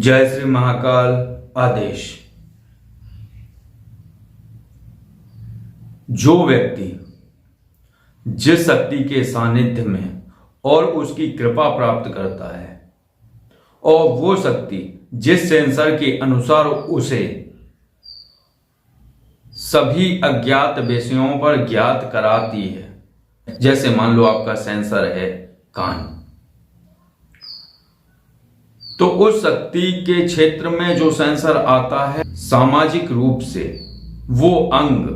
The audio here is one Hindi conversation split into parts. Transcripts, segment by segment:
जय श्री महाकाल आदेश। जो व्यक्ति जिस शक्ति के सानिध्य में और उसकी कृपा प्राप्त करता है और वो शक्ति जिस सेंसर के अनुसार उसे सभी अज्ञात विषयों पर ज्ञात कराती है, जैसे मान लो आपका सेंसर है कान, तो उस शक्ति के क्षेत्र में जो सेंसर आता है सामाजिक रूप से वो अंग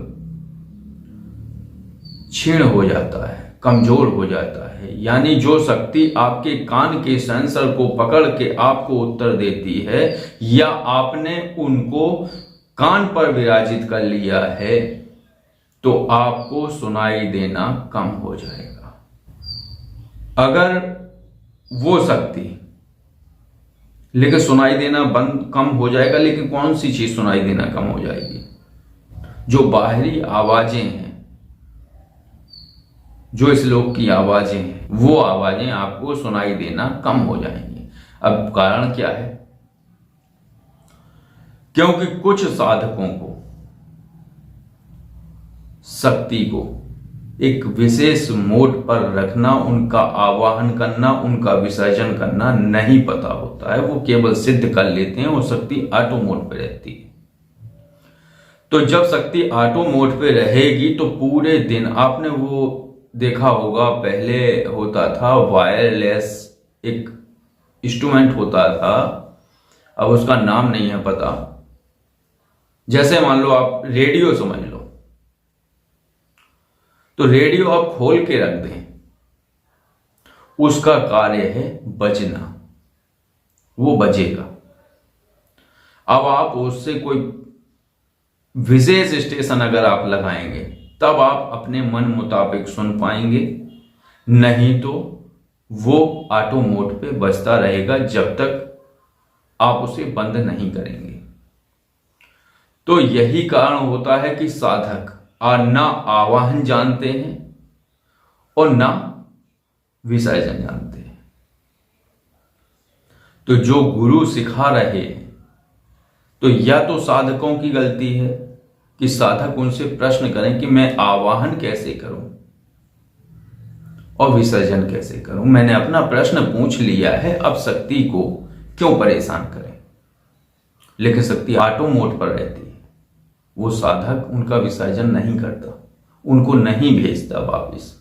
क्षीण हो जाता है, कमजोर हो जाता है। यानी जो शक्ति आपके कान के सेंसर को पकड़ के आपको उत्तर देती है या आपने उनको कान पर विराजित कर लिया है तो आपको सुनाई देना कम हो जाएगा। अगर वो शक्ति लेकिन सुनाई देना कम हो जाएगा, लेकिन कौन सी चीज सुनाई देना कम हो जाएगी? जो बाहरी आवाजें हैं, जो इस लोक की आवाजें हैं, वो आवाजें आपको सुनाई देना कम हो जाएंगी। अब कारण क्या है? क्योंकि कुछ साधकों को शक्ति को एक विशेष मोड पर रखना, उनका आवाहन करना, उनका विसर्जन करना नहीं पता होता है। वो केवल सिद्ध कर लेते हैं और शक्ति ऑटो मोड पे रहती है। तो जब शक्ति ऑटो मोड पे रहेगी तो पूरे दिन आपने वो देखा होगा, पहले होता था वायरलेस एक इंस्ट्रूमेंट होता था, अब उसका नाम नहीं है पता। जैसे मान लो आप रेडियो समझ लो, तो रेडियो आप खोल के रख दें, उसका कार्य है बजना, वो बजेगा। अब आप उससे कोई विशेष स्टेशन अगर आप लगाएंगे तब आप अपने मन मुताबिक सुन पाएंगे, नहीं तो वो ऑटो मोड पे बजता रहेगा जब तक आप उसे बंद नहीं करेंगे। तो यही कारण होता है कि साधक ना आवाहन जानते हैं और ना विसर्जन जानते हैं। तो जो गुरु सिखा रहे हैं, तो या तो साधकों की गलती है कि साधक उनसे प्रश्न करें कि मैं आवाहन कैसे करूं और विसर्जन कैसे करूं। मैंने अपना प्रश्न पूछ लिया है, अब शक्ति को क्यों परेशान करें। लेकिन शक्ति ऑटो मोड पर रहती है, वो साधक उनका विसर्जन नहीं करता, उनको नहीं भेजता वापस,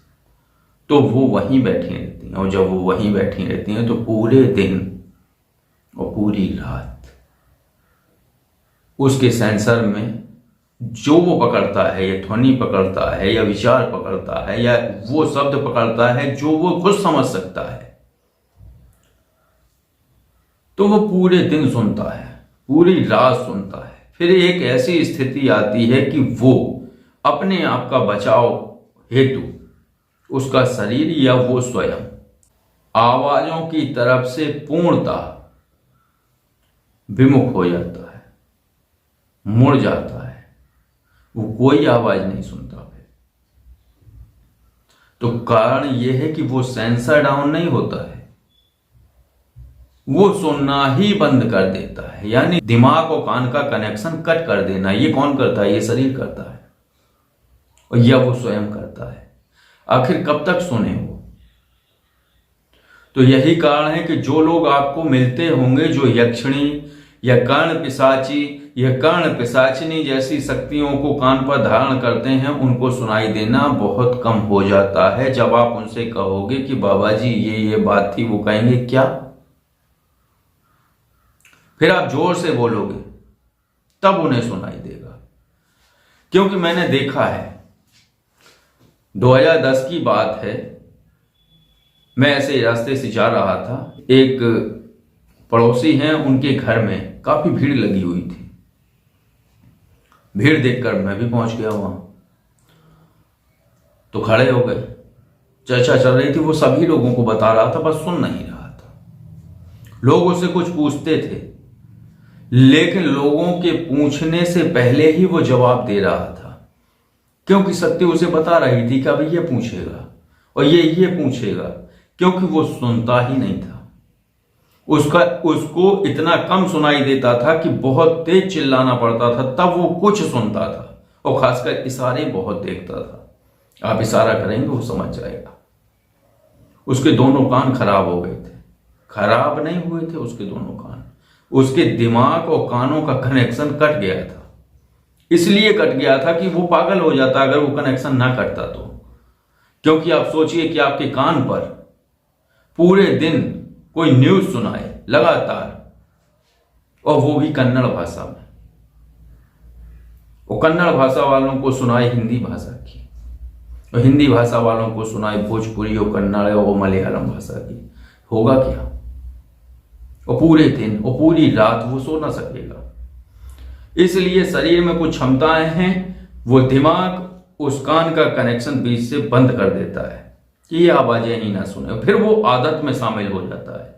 तो वो वहीं बैठी रहती हैं। और जब वो वहीं बैठी रहती हैं तो पूरे दिन और पूरी रात उसके सेंसर में जो वो पकड़ता है, या ध्वनि पकड़ता है, या विचार पकड़ता है, या वो शब्द पकड़ता है जो वो खुद समझ सकता है, तो वो पूरे दिन सुनता है, पूरी रात सुनता है। फिर एक ऐसी स्थिति आती है कि वो अपने आप का बचाव हेतु उसका शरीर या वो स्वयं आवाजों की तरफ से पूर्णतः विमुख हो जाता है, मुड़ जाता है, वो कोई आवाज नहीं सुनता है। तो कारण यह है कि वो सेंसर डाउन नहीं होता है, वो सुनना ही बंद कर देता है। यानी दिमाग और कान का कनेक्शन कट कर देना। ये कौन करता है? ये शरीर करता है, और यह वो स्वयं करता है। आखिर कब तक सुने वो? तो यही कारण है कि जो लोग आपको मिलते होंगे, जो यक्षिणी या कर्ण पिशाची या कर्ण पिशाचिनी जैसी शक्तियों को कान पर धारण करते हैं, उनको सुनाई देना बहुत कम हो जाता है। जब आप उनसे कहोगे कि बाबा जी ये बात थी, वो कहेंगे क्या? फिर आप जोर से बोलोगे तब उन्हें सुनाई देगा। क्योंकि मैंने देखा है, 2010 की बात है, मैं ऐसे रास्ते से जा रहा था, एक पड़ोसी हैं, उनके घर में काफी भीड़ लगी हुई थी। भीड़ देखकर मैं भी पहुंच गया वहां, तो खड़े हो गए। चर्चा चल रही थी, वो सभी लोगों को बता रहा था, बस सुन नहीं रहा था। लोग उससे कुछ पूछते थे, लेकिन लोगों के पूछने से पहले ही वो जवाब दे रहा था, क्योंकि शक्ति उसे बता रही थी कि अब ये पूछेगा और ये पूछेगा, क्योंकि वो सुनता ही नहीं था। उसको इतना कम सुनाई देता था कि बहुत तेज चिल्लाना पड़ता था तब वो कुछ सुनता था, और खासकर इशारे बहुत देखता था। आप इशारा करेंगे वो समझ जाएगा। उसके दोनों कान खराब हो गए थे। खराब नहीं हुए थे उसके दोनों कान, उसके दिमाग और कानों का कनेक्शन कट गया था। इसलिए कट गया था कि वो पागल हो जाता अगर वो कनेक्शन ना कटता तो। क्योंकि आप सोचिए कि आपके कान पर पूरे दिन कोई न्यूज सुनाए लगातार, और वो भी कन्नड़ भाषा में, वो कन्नड़ भाषा वालों को सुनाए हिंदी भाषा की, और हिंदी भाषा वालों को सुनाए भोजपुरी और कन्नड़ और मलयालम भाषा की, होगा क्या? और पूरे दिन और पूरी रात वो सो ना सकेगा। इसलिए शरीर में कुछ क्षमताएं हैं, वो दिमाग उस कान का कनेक्शन बीच से बंद कर देता है कि ये आवाजें ही ना सुने। फिर वो आदत में शामिल हो जाता है।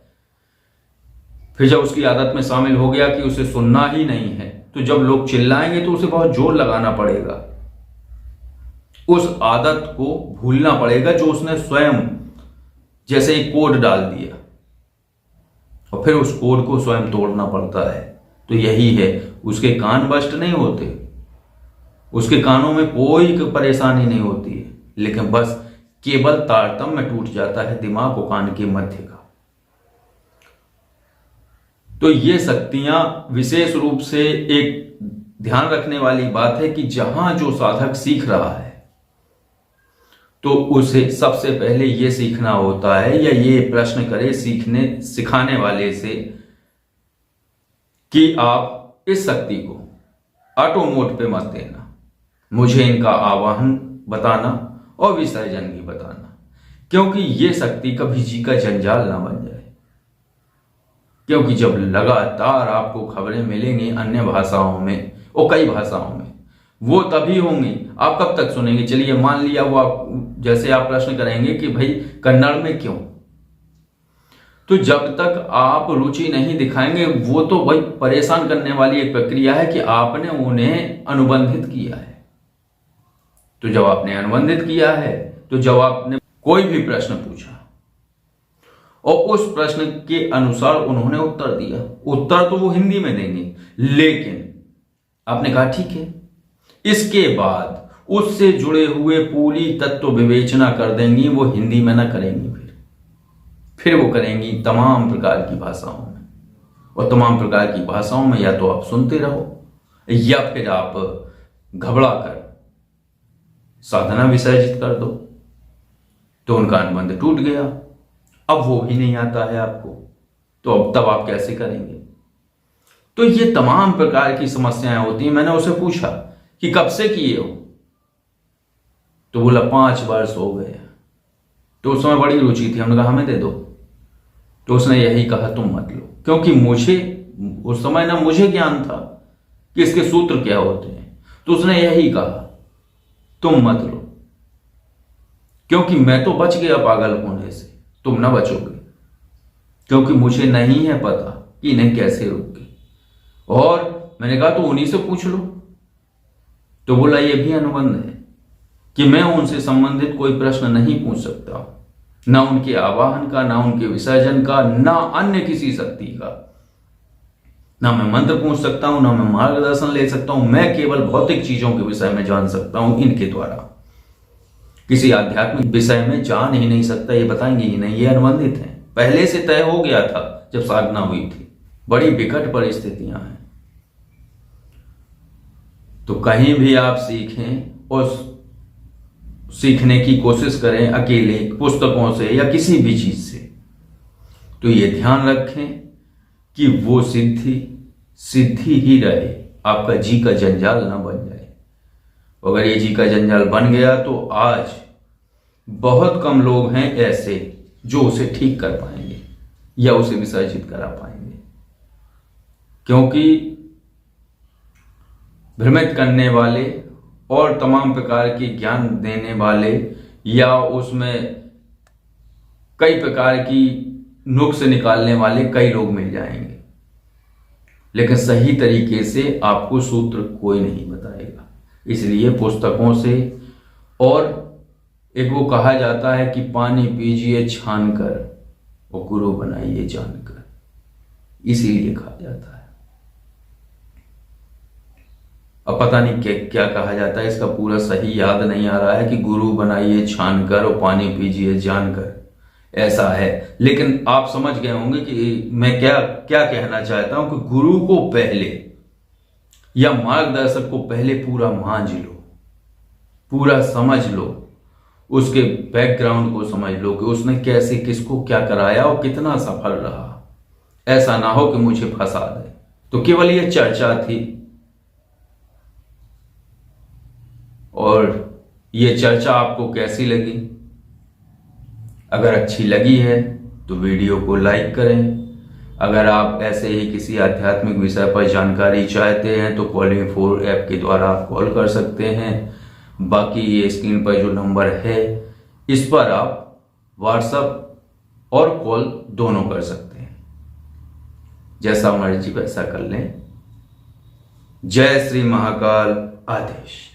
फिर जब उसकी आदत में शामिल हो गया कि उसे सुनना ही नहीं है, तो जब लोग चिल्लाएंगे तो उसे बहुत जोर लगाना पड़ेगा, उस आदत को भूलना पड़ेगा जो उसने स्वयं जैसे एक कोड डाल दिया, और फिर उस कोड को स्वयं तोड़ना पड़ता है। तो यही है, उसके कान बस्ट नहीं होते, उसके कानों में कोई परेशानी नहीं होती है, लेकिन बस केवल तारतम्य में टूट जाता है दिमाग और कान के मध्य का। तो ये शक्तियां विशेष रूप से एक ध्यान रखने वाली बात है कि जहां जो साधक सीख रहा है तो उसे सबसे पहले ये सीखना होता है, या ये प्रश्न करे सिखाने वाले से कि आप इस शक्ति को ऑटो मोड पे मत देना, मुझे इनका आवाहन बताना और विसर्जन भी बताना, क्योंकि ये शक्ति कभी जी का जंजाल ना बन जाए। क्योंकि जब लगातार आपको खबरें मिलेंगी अन्य भाषाओं में और कई भाषाओं में, वो तभी होंगी। आप कब तक सुनेंगे? चलिए मान लिया वो आप जैसे आप प्रश्न करेंगे कि भाई कन्नड़ में क्यों, तो जब तक आप रुचि नहीं दिखाएंगे, वो तो भाई परेशान करने वाली एक प्रक्रिया है कि आपने उन्हें अनुबंधित किया है। तो जब आपने अनुबंधित किया है, तो जब आपने कोई भी प्रश्न पूछा और उस प्रश्न के अनुसार उन्होंने उत्तर दिया, उत्तर तो वो हिंदी में देंगे, लेकिन आपने कहा ठीक है, इसके बाद उससे जुड़े हुए पूरी तत्व विवेचना कर देंगी, वो हिंदी में ना करेंगी, फिर वो करेंगी तमाम प्रकार की भाषाओं में, और तमाम प्रकार की भाषाओं में या तो आप सुनते रहो या फिर आप घबरा कर साधना विसर्जित कर दो। तो उनका अनुबंध टूट गया, अब वो भी नहीं आता है आपको, तो अब तब आप कैसे करेंगे? तो ये तमाम प्रकार की समस्याएं होती हैं। मैंने उसे पूछा कि कब से किए हो, तो बोला 5 वर्ष हो गए। तो उस समय बड़ी रुचि थी, हमने कहा हमें दे दो, तो उसने यही कहा तुम मत लो, क्योंकि मुझे उस समय ना मुझे ज्ञान था कि इसके सूत्र क्या होते हैं। तो उसने यही कहा तुम मत लो, क्योंकि मैं तो बच गया पागल होने से, तुम ना बचोगे, क्योंकि मुझे नहीं है पता कि इन्हें कैसे रोके। और मैंने कहा तो उन्हीं से पूछ लो। तो बोला ये भी अनुबंध है कि मैं उनसे संबंधित कोई प्रश्न नहीं पूछ सकता, ना उनके आवाहन का, ना उनके विसर्जन का, ना अन्य किसी शक्ति का, ना मैं मंत्र पूछ सकता हूं, ना मैं मार्गदर्शन ले सकता हूं। मैं केवल भौतिक चीजों के विषय में जान सकता हूं इनके द्वारा, किसी आध्यात्मिक विषय में जान ही नहीं सकता, ये बताएंगे ही नहीं, ये अनुबंधित है। पहले से तय हो गया था जब साधना हुई थी। बड़ी विकट परिस्थितियां हैं। तो कहीं भी आप सीखें और सीखने की कोशिश करें अकेले, पुस्तकों से या किसी भी चीज से, तो ये ध्यान रखें कि वो सिद्धि ही रहे, आपका जी का जंजाल ना बन जाए। अगर ये जी का जंजाल बन गया तो आज बहुत कम लोग हैं ऐसे जो उसे ठीक कर पाएंगे या उसे विसर्जित करा पाएंगे, क्योंकि भ्रमित करने वाले और तमाम प्रकार के ज्ञान देने वाले या उसमें कई प्रकार की नुक्स निकालने वाले कई लोग मिल जाएंगे, लेकिन सही तरीके से आपको सूत्र कोई नहीं बताएगा। इसलिए पुस्तकों से, और एक वो कहा जाता है कि पानी पीजिए छान कर और गुरु बनाइए जानकर। इसीलिए कहा जाता है। अब पता नहीं क्या क्या कहा जाता है, इसका पूरा सही याद नहीं आ रहा है कि गुरु बनाइए छान कर और पानी पीजिए जानकर, ऐसा है। लेकिन आप समझ गए होंगे कि मैं क्या क्या कहना चाहता हूं कि गुरु को पहले या मार्गदर्शक को पहले पूरा मांझ लो, पूरा समझ लो, उसके बैकग्राउंड को समझ लो कि उसने कैसे किसको क्या कराया और कितना सफल रहा। ऐसा ना हो कि मुझे फंसा दे। तो केवल ये चर्चा थी, और ये चर्चा आपको कैसी लगी? अगर अच्छी लगी है तो वीडियो को लाइक करें। अगर आप ऐसे ही किसी आध्यात्मिक विषय पर जानकारी चाहते हैं तो Call-me-4 ऐप के द्वारा आप कॉल कर सकते हैं। बाकी ये स्क्रीन पर जो नंबर है इस पर आप व्हाट्सएप और कॉल दोनों कर सकते हैं, जैसा मर्जी वैसा कर लें। जय श्री महाकाल। आदेश।